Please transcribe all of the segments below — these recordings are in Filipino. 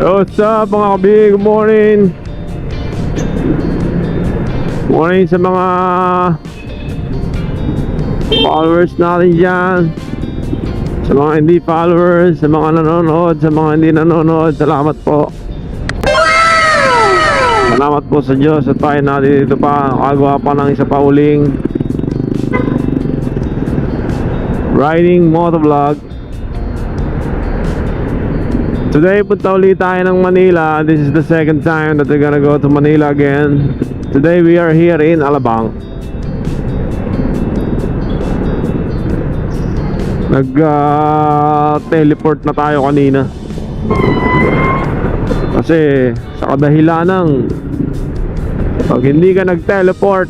What's up mga kabi? Good morning. Morning sa mga followers natin dyan, sa mga hindi followers, sa mga nanonood, sa mga hindi nanonood. Salamat po. Salamat po sa Diyos at tayo natin dito pa. Nakagawa pa ng isa pa uling riding motovlog. Today punta ulit tayo ng Manila. This is the second time that we're gonna go to Manila again. Today we are here in Alabang. Teleport na tayo kanina kasi sa kadahilan ng pag hindi ka nag-teleport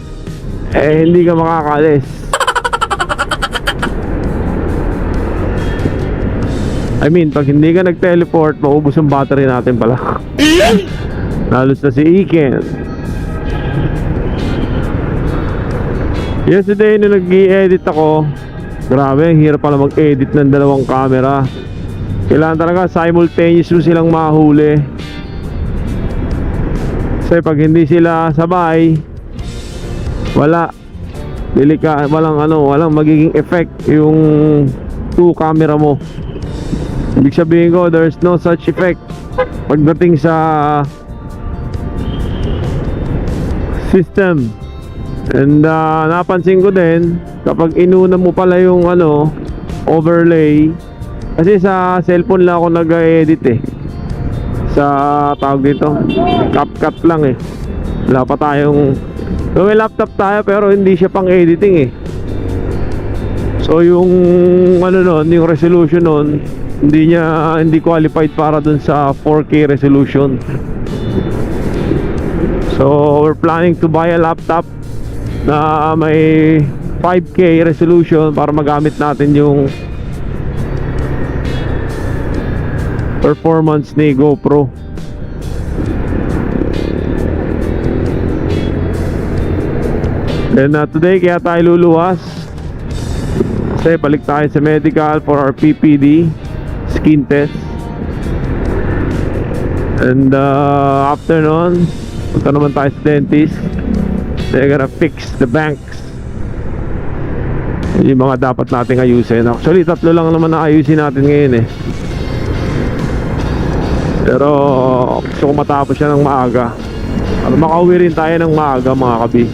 hindi ka makakalis. I mean, pag hindi ka nag-teleport, maubos yung battery natin pala. Lalos na si Iken. Yesterday, nung nag-i-edit ako, grabe, ang hirap pala mag-edit ng dalawang camera. Kailangan talaga simultaneous mo silang mahuli. Kasi pag hindi sila sabay, walang magiging effect yung two camera mo. Ibig sabihin ko, there's no such effect pagdating sa system. And napansin ko din, kapag inuna mo pala yung overlay, kasi sa cellphone lang ako nag-edit sa tawag dito, CapCut lang wala pa tayong, may laptop tayo pero hindi siya pang editing so yung yung resolution nun hindi qualified para dun sa 4K resolution. So we're planning to buy a laptop na may 5K resolution para magamit natin yung performance ni GoPro. Then today kaya tayo luluwas kasi balik tayo sa medical for our PPD skin test. And after nun, punta naman tayo sa dentist. They're gonna fix the banks, yung mga dapat nating ayusin. Actually, 3 lang naman na ayusin natin ngayon pero gusto ko matapos siya ng maaga para makauwi rin tayo ng maaga mga kabi.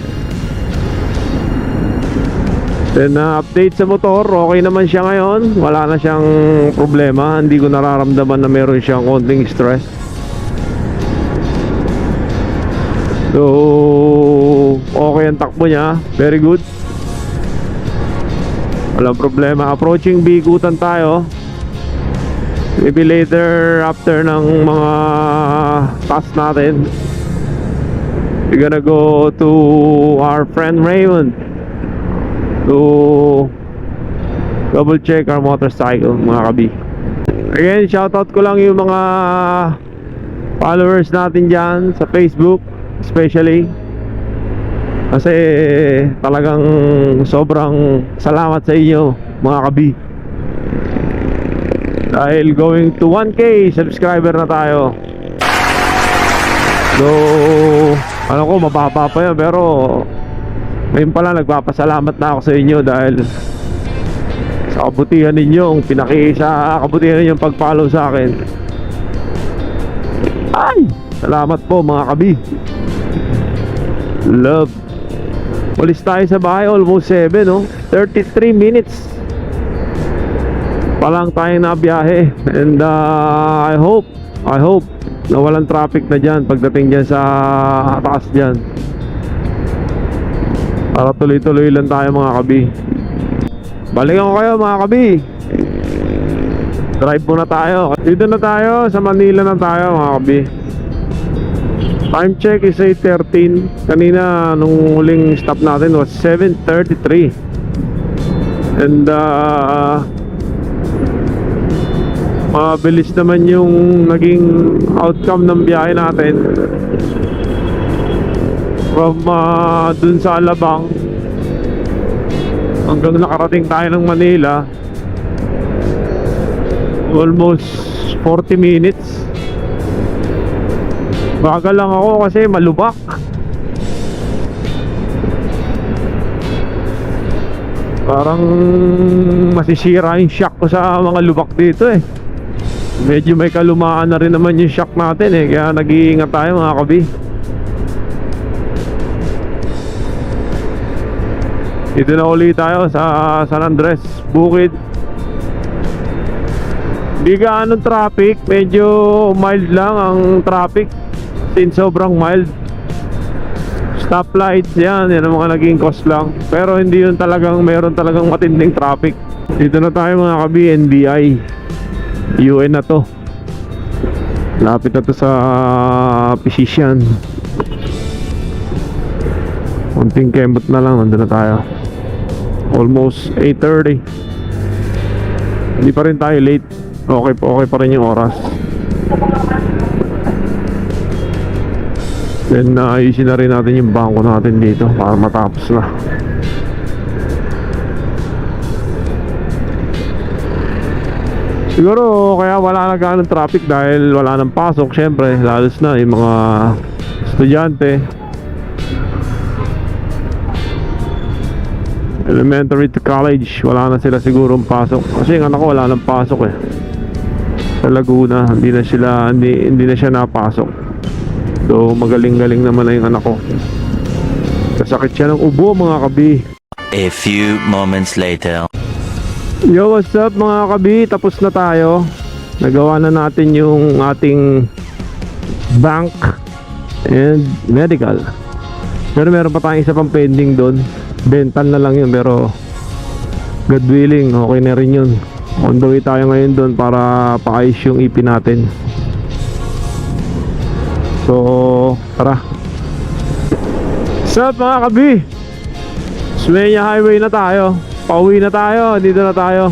Then update sa motor, okay naman siya ngayon. Wala na siyang problema. Hindi ko nararamdaman na meron siyang konting stress. So okay ang takbo niya, very good. Walang problema. Approaching Bigutan tayo. Maybe later after ng mga task natin, we're gonna go to our friend Raymond to double check our motorcycle mga kabi. Again, shoutout ko lang yung mga followers natin dyan sa Facebook especially, kasi talagang sobrang salamat sa inyo mga kabi, dahil going to 1K subscriber na tayo. So alam ko mababa pa yun, pero ngayon pala nagpapasalamat na ako sa inyo dahil sa kabutihan ninyong kabutihan ninyong pag-follow sa akin. Ay, salamat po mga kabi. Love. Ulis tayo sa bahay, almost 7 33 minutes pa lang tayong nabiyahe. And I hope na walang traffic na dyan pagdating dyan sa taas dyan, para tuloy-tuloy lang tayo mga kabi. Balikan ko kayo mga kabi. Drive muna tayo. Dito na tayo, sa Manila na tayo mga kabi. Time check is 8:13. Kanina nung huling stop natin was 7:33. And mabilis naman yung naging outcome ng biyahe natin. From dun sa Alabang hanggang nakarating tayo ng Manila, almost 40 minutes. Bagal lang ako kasi malubak. Parang masisira yung shock ko sa mga lubak dito eh. Medyo may kalumaan na rin naman yung shock natin eh. Kaya nag-iingat tayo mga kabi. Dito na ulit tayo sa San Andres, Bukid. Di gaanong traffic, medyo mild lang ang traffic. Sin sobrang mild. Stoplights yan ang mga naging cost lang. Pero hindi yun talagang, meron talagang matinding traffic. Dito na tayo mga kabi, NBI UN na to. Lapit na to sa Physician. Konting kembot na lang, nandun na tayo. Almost 8:30. Hindi pa rin tayo late. Okay pa rin yung oras. Then ayusin na rin natin yung bangko natin dito para matapos na. Siguro kaya wala na ganong traffic dahil wala nang pasok. Syempre lalos na yung mga estudyante, elementary to college. Wala na sila sigurong pasok. Kasi yung anak ko wala nang pasok eh. Sa Laguna hindi na siya napasok. So magaling-galing naman na yung anak ko. Kasakit siya ng ubo mga kabi. A few moments later. Yo, what's up mga kabi? Tapos na tayo. Nagawa na natin yung ating bank and medical. Pero meron pa tayong isa pang pending doon. Dental na lang yun, pero God willing, okay na rin yun. On the way tayo ngayon doon para paayos yung ipin natin. So, tara. What's up mga kabi? Smenya Highway na tayo. Pauwi na tayo, dito na tayo.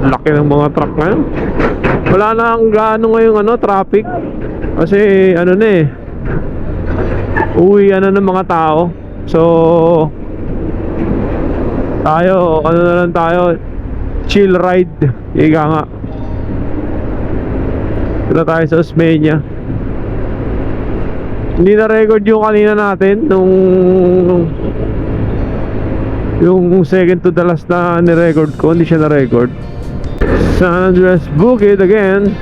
Laki ng mga truck ngayon. Wala na ang gaano ngayong traffic. Kasi na eh, uwi ng mga tao. So tayo, na lang tayo, chill ride. Ika nga. Dito tayo sa Osmeña. Hindi na record yung kanina natin yung second to the last na ni-record ko. Hindi siya na-record. San Andres Bukid again.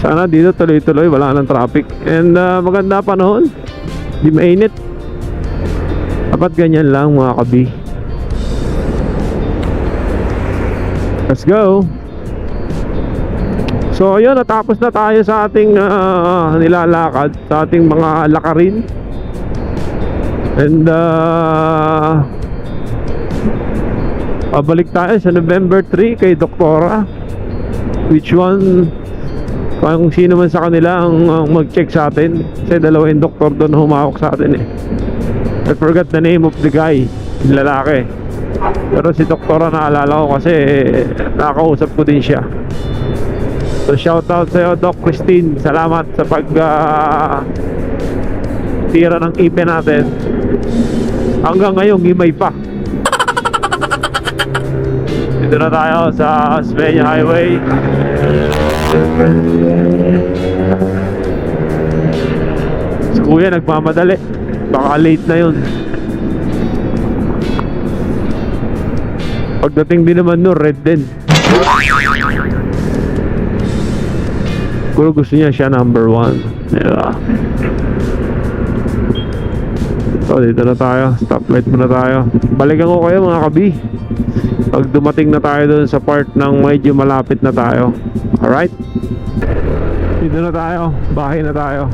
Sana dito tuloy-tuloy, wala nang traffic. And maganda panahon. Di mainit. Dapat ganyan lang mga kabi. Let's go. So ayun, natapos na tayo sa ating nilalakad, sa ating mga lakarin. And pabalik tayo sa November 3 kay Doktora. Which one, kung sino man sa kanila ang mag-check sa atin. Kasi dalawa yung doktor doon humawak sa atin eh. I forgot the name of the guy, yung lalaki. Pero si Doktora naalala ko kasi nakakausap ko din siya. So shout out sa iyo Doc Christine. Salamat sa pag tira ng ipin natin. Hanggang ngayon gimay pa. Dito na tayo sa Osmeña Highway. Si kuya nagmamadali. Baka late na yun. Pagdating din naman no, red din. Kung gusto niya siya number 1, diba? So dito na tayo, stoplight muna tayo. Balikan ko kayo mga kabi pag dumating na tayo dun sa part ng medyo malapit na tayo. Alright? Dito na tayo, bahay na tayo.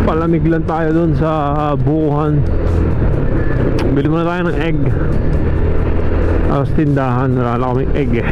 Palamig lang tayo dun sa bukuhan. Bili muna tayo ng egg. Tapos tindahan, wala kaming egg eh.